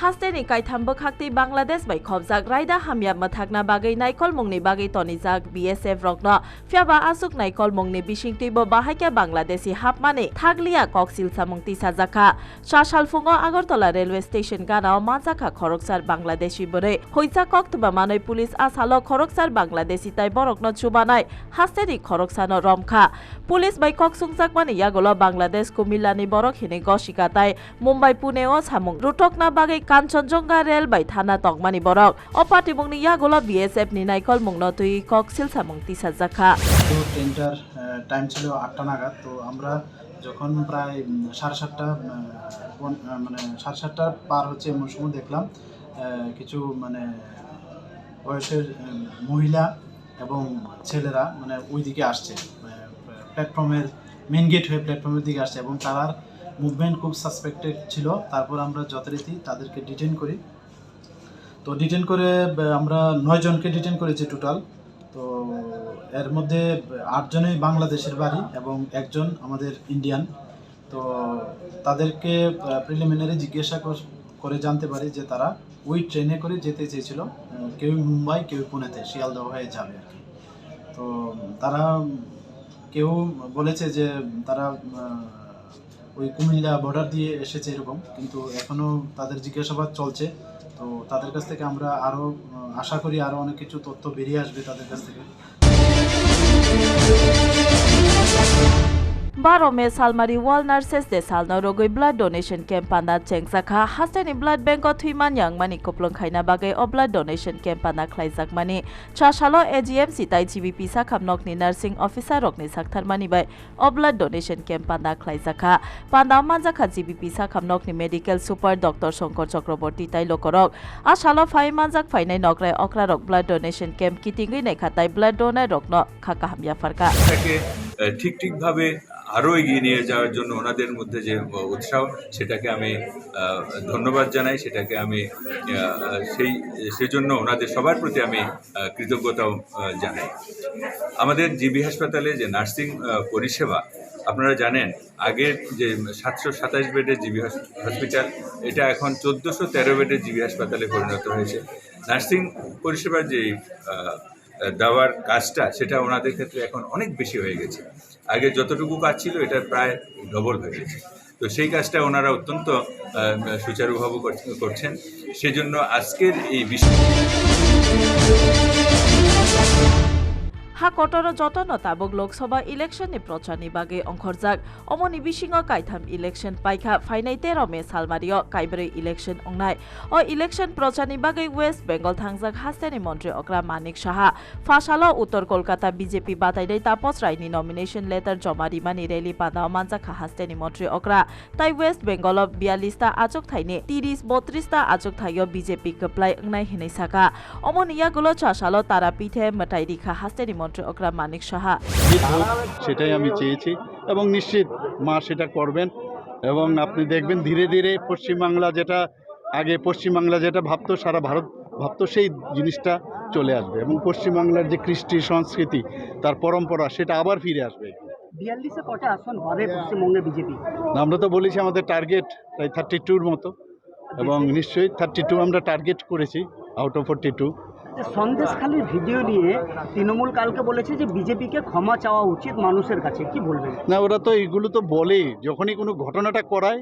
Hasteni kaitham bokhakti Bangladesh bai khobjak raida hamya mathakna bagai naikol mungni bagai tonijak BSF rokno fyaba asuk naikol mungni bisingtibo bahakya Bangladeshi hapmane thaglia koksil samung tisajaka Shasalfungo Agartala railway station ganao manjaka khoroksar Bangladeshi bore hoisa koktuba manoi police asalo khoroksar Bangladeshi tai borokno chubanai Hasteni khoroksano romkha police bai koksungjak mane yagolo Bangladesh kumilani borok hine goshika tai Mumbai Pune o samung rutokna bagai Kanchenjunga railway thana tongmani borok opati mungni yagolo BSF ni naikol mungno tui koksil samung tisajaka তো ট্রেনটার time ছিল ৮টা নাগাদ। তো আমরা যখন প্রায় ৭:৩০ মানে ৭:৩০ পার হচ্ছে এমন সময় দেখলাম কিছু বয়সের মহিলা এবং ছেলেরা ওইদিকে আসছে, প্ল্যাটফর্মের মেন গেট হয়ে প্ল্যাটফর্মের দিকে আসছে এবং তার মুভমেন্ট খুব সাসপেক্টেড ছিল। তারপর আমরা যথারীতি তাদেরকে ডিটেন করি। তো ডিটেন করে আমরা ৯ জনকে ডিটেন করেছি টোটাল। তো এর মধ্যে ৮ জনই বাংলাদেশের বাড়ি এবং একজন আমাদের ইন্ডিয়ান। তো তাদেরকে প্রিলিমিনারি জিজ্ঞাসা করে জানতে পারি যে তারা ওই ট্রেনে করে যেতে চেয়েছিল, কেউ মুম্বাই কেউ পুনেতে শিয়ালদহ হয়ে যাবে আর কি। তো তারা কেউ বলেছে যে তারা ওই কুমিল্লা বর্ডার দিয়ে এসেছে এরকম, কিন্তু এখনও তাদের জিজ্ঞাসাবাদ চলছে। তো তাদের কাছ থেকে আমরা আরও আশা করি আরও অনেক কিছু তথ্য বেরিয়ে আসবে তাদের কাছ থেকে। 12 Mei Salmari Wall Nurses de Salno Rogoi Blood Donation Camp Panda Chengsaka Hasteni Blood Bank of Thuiman Yang Mani Koplong Khaina Bagai o Blood Donation Camp Panda Khlaijak Mani Chashalo AGMC Tai GBP Sakham Nokni Nursing Officer Rokni Sakhtar Mani Bai o Blood Donation Camp Panda Khlaijaka Panda Manjaka GBP Sakham Nokni Medical Super Dr. Shankar Chakraborty Tai Lokorok Ashalo Phai Manjak Phainai Nokrai Okra Rok Blood Donation Camp Kitingui Nekhatai Blood Donor Rokno Khaka Hamya Farka ঠিকভাবে আরও এগিয়ে নিয়ে যাওয়ার জন্য ওনাদের মধ্যে যে উৎসাহ সেটাকে আমি ধন্যবাদ জানাই, সেটাকে আমি সেই জন্য ওনাদের সবার প্রতি আমি কৃতজ্ঞতাও জানাই। আমাদের জিবি হাসপাতালে যে নার্সিং পরিষেবা আপনারা জানেন, আগের যে 727 বেডের জিবি হসপিটাল এটা এখন 1413 বেডের জিবি হাসপাতালে পরিণত হয়েছে। নার্সিং পরিষেবার যে দেওয়ার কাজটা সেটা ওনাদের ক্ষেত্রে এখন অনেক বেশি হয়ে গেছে। আগে যতটুকু কাজ ছিল এটা প্রায় ডবল হয়ে গেছে। তো সেই কাজটা ওনারা অত্যন্ত সুচারুভাবে করছেন। সেজন্য আজকের এই বিষয় Hakotoro Jotono Tabuk Lok Sabha election ni prochani bagai ongkhorjak omoni bisingo kaitham election paikha phainai 13 Mei Salmario kaibroi election ongnai o election prochani bagai West Bengal thangjak Hasteni Montri Okra Manik Saha Fasalo Uttor Kolkata BJP bataidai Tapos Rai ni nomination letter joma rimani rally pandao manjak Hasteni Montri Okra tai West Bengal 42 ta achuk thaini 30-32 ta achuk thaio BJP kaplai ongnai hinai saka omoni yagulo chasalo Tarapithe Matairikha Hasteni মন্ত্রী অকরা মানিক সাহা সেটাই আমি চেয়েছি এবং নিশ্চিত মা সেটা করবেন। এবং আপনি দেখবেন ধীরে ধীরে পশ্চিমবাংলা যেটা ভাবতো সারা ভারত ভাবতো সেই জিনিসটা চলে আসবে এবং পশ্চিমবাংলার যে কৃষ্টি সংস্কৃতি তার পরম্পরা সেটা আবার ফিরে আসবে। 42-এ কটা আসন পাবে পশ্চিমবঙ্গের বিজেপি? আমরা তো বলেছি আমাদের টার্গেট প্রায় 32-র মতো এবং নিশ্চয়ই 32 আমরা টার্গেট করেছি আউট অফ 42। সন্দেশখালীর ভিডিও নিয়ে তৃণমূল কালকে বলেছে যে বিজেপিকে ক্ষমা চাওয়া উচিত মানুষের কাছে, কি বলবেন? না, ওরা তো এইগুলো তো বলে যখনই কোনো ঘটনাটা করায়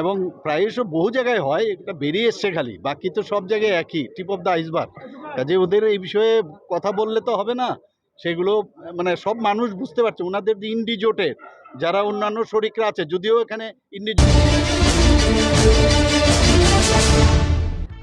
এবং প্রায়শ বহু জায়গায় হয়, এটা বেরিয়ে এসছে খালি, বাকি তো সব জায়গায় একই টিপ অফ দ্য আইসবার্গ। কাজে ওদের এই বিষয়ে কথা বললে তো হবে না, সেগুলো সব মানুষ বুঝতে পারছে। ওনাদের যে ইন্ডিজোটের যারা অন্যান্য শরিকরা আছে, যদিও এখানে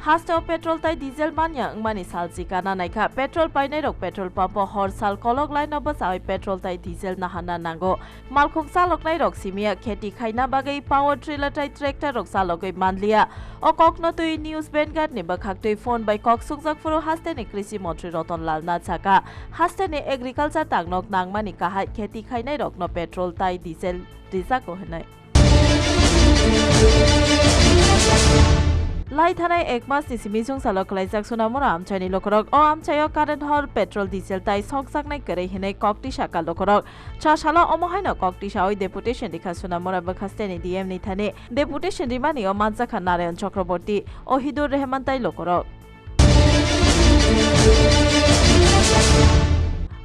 Haste o petrol tai diesel manya ngmani salji kana naikha petrol painai rok petrol pump hor sal kolok line no basai petrol tai diesel nahana nango malkhung salok nai rok simia kheti khaina bagai power trailer tai tractor rok salogoi manlia o kokno tui news vanguard ni bakhaktui phone by kok sugjak furu haste ni krishi mantri Ratanlal Nachaka haste ni agriculture tangnok nangmani kahai kheti khainai rok no petrol tai diesel risa ko henai লাই থানায় 1 মাস ni simisung salo khlaijak sunamura amchani lokorok o amchayo current hor petrol diesel tai songsaknai kare hinai kokti saka lokorok cha salo omohaino kokti saoi deputation dikha sunamura bakhasteni dm ni thane deputation rimani o manjakha narayan chakraborty o hidur rehman tai lokorok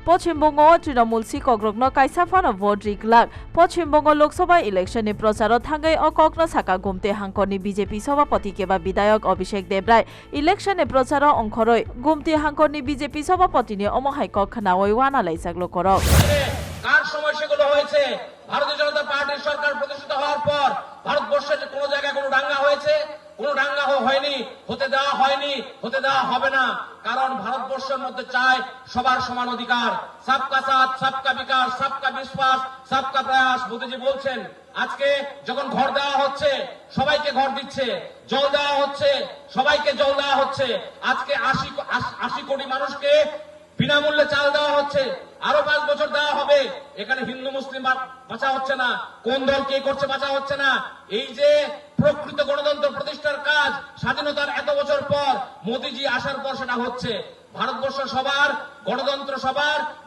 Paschimbanga Trinamool শিক্ষকরগ্ন কাইসাফানো vote রিকলাক পশ্চিমবঙ্গ লোকসভা ইলেকশনে প্রচার থাঙ্গাই ও কগ্ন সাকা গুমতে হাঙ্করনি BJP সভাপতি কেবা বিধায়ক অভিষেক দেবরায় ইলেকশনে প্রচার অংখরই গুমতি হাঙ্করনি বিজেপি সভাপতিনি অমহাই কখনাওই ওয়ানা লাইসাগলো করক কার সময় সেগুলো হয়েছে ভারতীয় জনতা পার্টির সরকার প্রতিষ্ঠিত হওয়ার পর ভারতবর্ষের কোনো জায়গায় কোনো দাঙ্গা হয়েছে কোনো দাঙ্গা হয়নি হতে দেওয়া হবে না কারণ ভারতবর্ষের মধ্যে চায় সবার সমান অধিকার সবকা সাথ সবকা বিকাশ সবকা বিশ্বাস সবকা প্রয়াস মোদীজি বলছেন আজকে যখন ঘর দেওয়া হচ্ছে সবাইকে ঘর দিচ্ছে জল দেওয়া হচ্ছে সবাইকে জল দেওয়া হচ্ছে আজকে 80 কোটি মানুষকে বিনামূল্যে চাল দেওয়া হচ্ছে আরো 5 বছর দেওয়া হবে এখানে হিন্দু মুসলিম বাঁচা হচ্ছে না কোন দল কে করছে বাঁচা হচ্ছে না এই যে প্রকৃত গণতন্ত্র প্রতিষ্ঠার কাজ স্বাধীনতার এত বছর পর মোদিজি আসার পর সেটা হচ্ছে ভারতবর্ষ সবার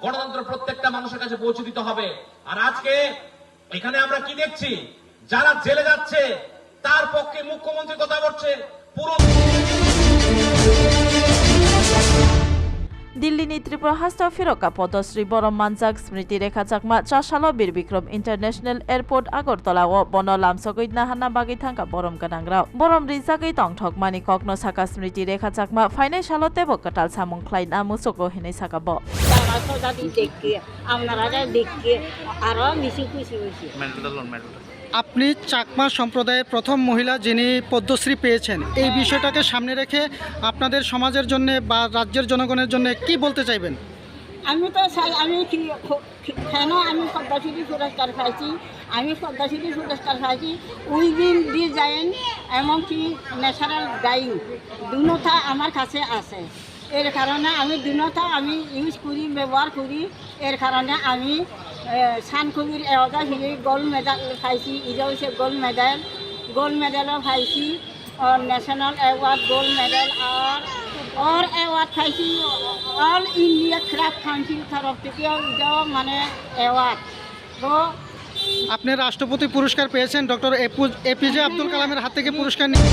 গণতন্ত্র প্রত্যেকটা মানুষের কাছে পৌঁছে দিতে হবে আর আজকে এখানে আমরা কি দেখছি যারা জেলে যাচ্ছে তার পক্ষে মুখ্যমন্ত্রী কথা বলছে পুরো দিল্লীনি ত্রিপুরা হাস্ত ফিরকা পদশ্রী বরম মানজাক স্মৃতি রেখা চাকমা চাশালো বীর বিক্রম ইন্টারন্যাশনাল এয়ারপোর্ট আগরতলা ও বন লামসগৈ নাহানা বাগি থাঙ্কা বরম গানাংরাও বরম রিজাগৈ তংঠক মানি কগ্ন সাকা স্মৃতি রেখা চাকমা ফাইনাই সালো তেব কাটাল সামুং খ্লাইনা মুসুকো হিनै সাকাব আপনি চাকমা সম্প্রদায়ের প্রথম মহিলা যিনি পদ্মশ্রী পেয়েছেন এই বিষয়টাকে সামনে রেখে আপনাদের সমাজের জন্য বা রাজ্যের জনগণের জন্য কি বলতে চাইবেন আমি তো চাই আমি কেন আমি পদ্মশ্রী পুরস্কার পাইছি উইভিং ডিজাইন এমনকি ন্যাচারাল ডাইং দুটা আমার কাছে আছে এর কারণে আমি দুটা আমি ইউজ করি ব্যবহার করি এর কারণে আমি সানকবির এওয়ার্ড হিসেবে গোল্ড মেডেল পাইছি এটা হচ্ছে গোল্ড মেডেলও পাইছি আর ন্যাশনাল অ্যাওয়ার্ড গোল্ড মেডেল আর অ্যাওয়ার্ড পাইছি অল ইন্ডিয়া ক্রাফট কাউন্সিল তরফ থেকে এটাও মানে অ্যাওয়ার্ড তো আপনি রাষ্ট্রপতি পুরস্কার পেয়েছেন ডক্টর এপিজে আব্দুল কালামের হাত থেকে পুরস্কার নিয়ে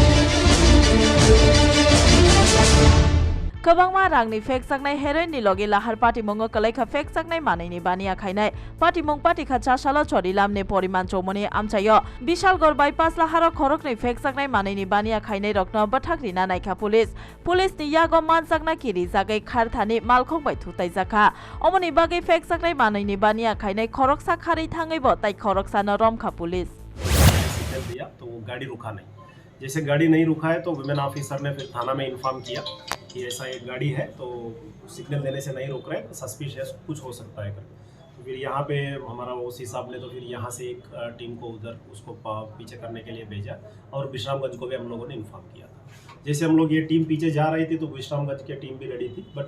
Kabangma rangni fek saknai heroin ni logi lahar patimongo kalaikha fek saknai manaini bania khainai patimong patikha chasalo chorilam ne poriman chomoni amchayo bishalgor bypass laharo khorokni fek saknai manaini bania khainai rokno bathakri na naikha police ni yago man sakna kiri jagai kharthani malkhong bai thutai jakha omoni bagai fek saknai manaini bania khainai khoroksa khari thangai bo tai khoroksa na romkha police दिया तो वो गाड़ी रुका नहीं जैसे गाड़ी नहीं रुका है तो वुमेन ऑफिसर ने फिर थाना में इन्फॉर्म किया कि ऐसा एक गाड़ी है तो सिग्नल देने से नहीं रोक रहे सस्पिशियस कुछ हो सकता है कर तो फिर यहाँ पे हमारा ओसी साहब ने तो फिर यहाँ से एक टीम को उधर उसको पीछे करने के लिए भेजा और विश्रामगंज को भी हम लोगों ने इन्फॉर्म किया था जैसे हम लोग ये टीम पीछे जा रही थी तो विश्रामगंज की टीम भी रेडी थी बट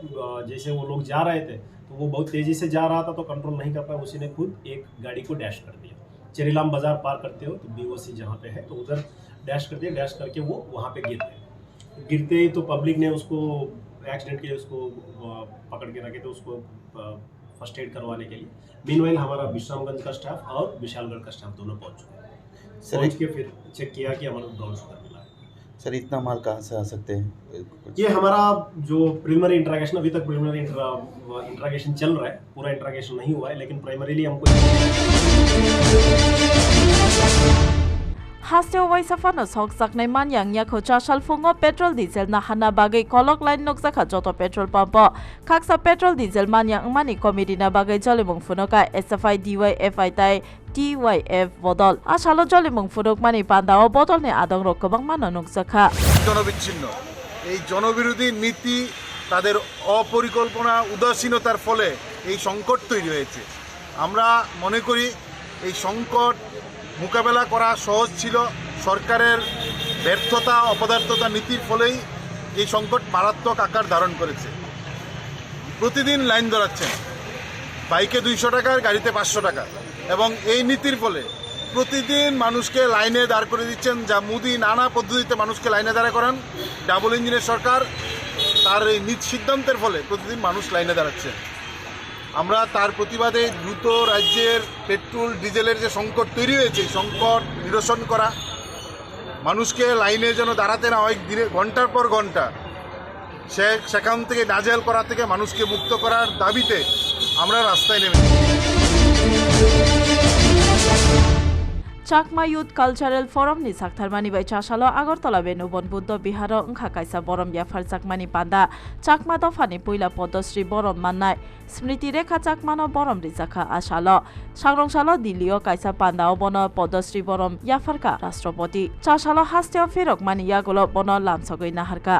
जैसे वो लोग जा रहे थे तो वो बहुत तेज़ी से जा रहा था तो कंट्रोल नहीं कर पाया उसी ने खुद एक गाड़ी को डैश कर दिया चेरीलाम बाजार पार करते हो तो BOC जहाँ पे है तो उधर डैश कर दिया डैश करके वो वहाँ पे गिरते ही तो पब्लिक ने उसको एक्सीडेंट के लिए उसको पकड़ के रखे थे उसको फर्स्ट एड करवाने के लिए मीनवाइल हमारा विश्रामगंज का स्टाफ और विशालगढ़ का स्टाफ दोनों पहुँच चुके हैं पहुँच के फिर चेक किया कि हमारा ग्राउंड शुगर मिला है सर इतना माल कहाँ से आ सकते हैं ये हमारा जो प्रीलिमिनरी इंट्रागेशन अभी तक प्रीलिमिनरी इंट्रागेशन चल रहा है पूरा इंट्रागेशन नहीं हुआ है लेकिन प्राइमरीली हमको Hasteo waisafano sok saknai manyang yakho chashal fungo petrol diesel na hana bagai kolok line nokjaka joto petrol pump khaksa petrol diesel manyang mani committee na bagai jolimung funoka SFI DYFI tai TYF bodol asalo jolimung funok mani pandao bodol ne adong rok kobang mano nokjaka জনবিচ্ছিন্ন এই জনবিরোধী নীতি তাদের অপরিকল্পনা উদাসীনতার ফলে এই সংকট তৈরি হয়েছে আমরা মনে করি এই সংকট মোকাবেলা করা সহজ ছিল সরকারের ব্যর্থতা অপদার্থতা নীতির ফলেই এই সংকট মারাত্মক আকার ধারণ করেছে প্রতিদিন লাইন ধরাচ্ছেন বাইকে 200 টাকা গাড়িতে 500 টাকা এবং এই নীতির ফলে প্রতিদিন মানুষকে লাইনে দাঁড় করে দিচ্ছেন, যা মোদি নানা পদ্ধতিতে মানুষকে লাইনে দাঁড়া করান। ডাবল ইঞ্জিনের সরকার, তার এই নিজ সিদ্ধান্তের ফলে প্রতিদিন মানুষ লাইনে দাঁড়াচ্ছে। আমরা তার প্রতিবাদে দ্রুত রাজ্যের পেট্রোল ডিজেলের যে সংকট তৈরি হয়েছে, এই সংকট নিরসন করা, মানুষকে লাইনে যেন দাঁড়াতে না হয় দিনে ঘন্টার পর ঘন্টা, সেখান থেকে নাজেহাল করা থেকে মানুষকে মুক্ত করার দাবিতে আমরা রাস্তায় নেমেছি। Chakma youth cultural forum ni saktarmani bai chasalo agartala benu bonbuddha biharo ongkha kaisa borom yafar chakmani panda chakma dofani poila podosri borom mannai smriti rekha chakmano borom rijaka asalo sangrongsalo dillio kaisa panda obono podosri borom yafarka rashtrapati chasalo hasteo ferok mani yagulo bono lamsogoi naharka